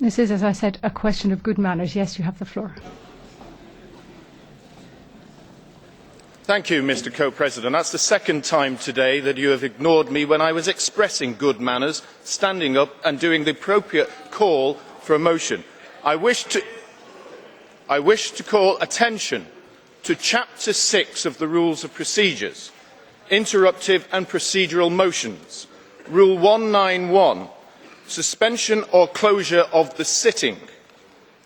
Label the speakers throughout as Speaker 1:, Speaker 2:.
Speaker 1: This is, as I said, a question of good manners. Yes, you have the floor.
Speaker 2: Thank you, Mr. Co-President. That's the second time today that you have ignored me when I was expressing good manners, standing up and doing the appropriate call for a motion. I wish to call attention to Chapter 6 of the Rules of Procedures, Interruptive and Procedural Motions, Rule 191, suspension or closure of the sitting.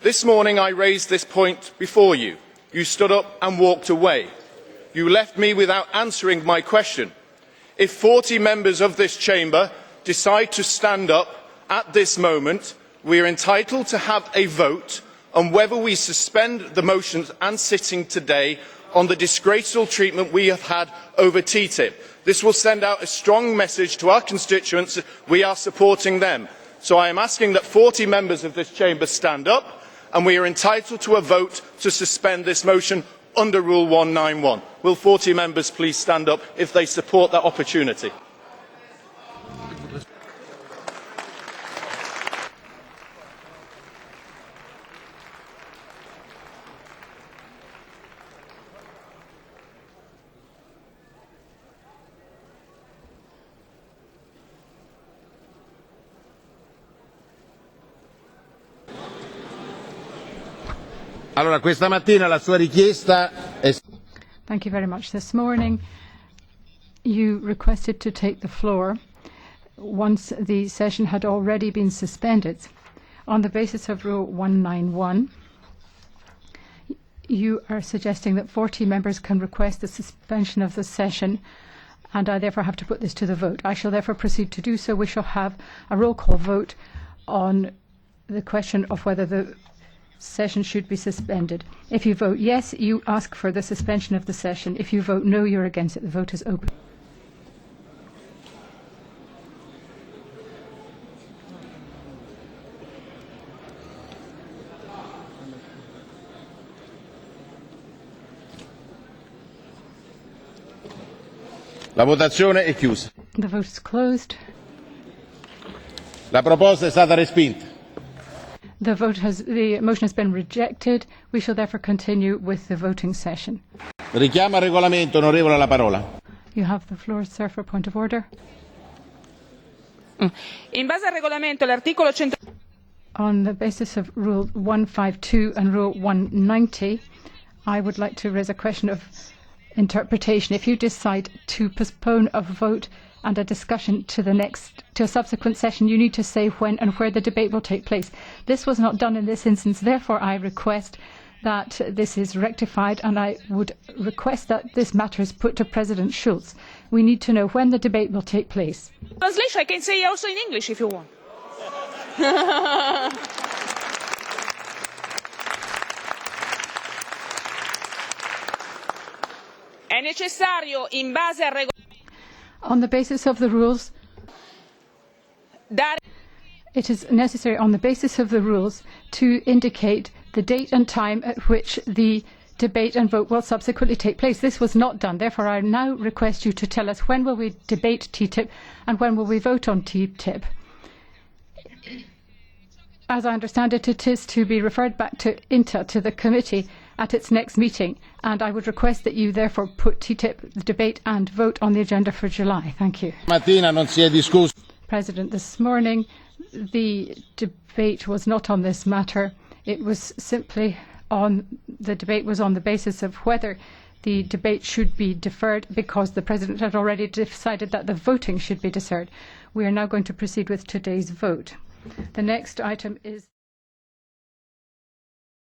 Speaker 2: This morning I raised this point before you. You stood up and walked away. You left me without answering my question. If 40 members of this chamber decide to stand up at this moment, we are entitled to have a vote on whether we suspend the motions and sitting today on the disgraceful treatment we have had over TTIP. This will send out a strong message to our constituents that we are supporting them. So I am asking that 40 members of this chamber stand up, and we are entitled to a vote to suspend this motion under Rule 191. Will 40 members please stand up if they support that opportunity?
Speaker 3: Allora, questa mattina la sua richiesta è...
Speaker 1: Thank you very much. This morning, you requested to take the floor once the session had already been suspended. On the basis of Rule 191, you are suggesting that 40 members can request the suspension of the session, and I therefore have to put this to the vote. I shall therefore proceed to do so. We shall have a roll call vote on the question of whether the session should be suspended. If you vote yes, you ask for the suspension of the session. If you vote no, you're against it. The vote is open.
Speaker 3: La votazione è chiusa.
Speaker 1: The vote is closed.
Speaker 3: La proposta è stata respinta.
Speaker 1: The motion has been rejected. We shall therefore continue with the voting session.
Speaker 3: Richiamo al regolamento, onorevole, la parola.
Speaker 1: You have the floor, sir, for a point of order.
Speaker 4: In base al regolamento, l'articolo 100...
Speaker 1: On the basis of Rule 152 and Rule 190, I would like to raise a question of interpretation. If you decide to postpone a vote and a discussion to a subsequent session, you need to say when and where the debate will take place. This was not done in this instance. Therefore, I request that this is rectified, and I would request that this matter is put to President Schulz. We need to know when the debate will take place.
Speaker 4: Translation, I can say also in English if you want. È necessario in base al regolamento.
Speaker 1: On the basis of the rules, it is necessary on the basis of the rules to indicate the date and time at which the debate and vote will subsequently take place. This was not done. Therefore, I now request you to tell us when will we debate TTIP and when will we vote on TTIP. As I understand it, it is to be referred back to INTA, to the committee, at its next meeting, and I would request that you therefore put TTIP, the debate and vote on the agenda for July. Thank you. President, this morning the debate was not on this matter. It was simply the debate was on the basis of whether the debate should be deferred, because the President had already decided that the voting should be deferred. We are now going to proceed with today's vote. The next item is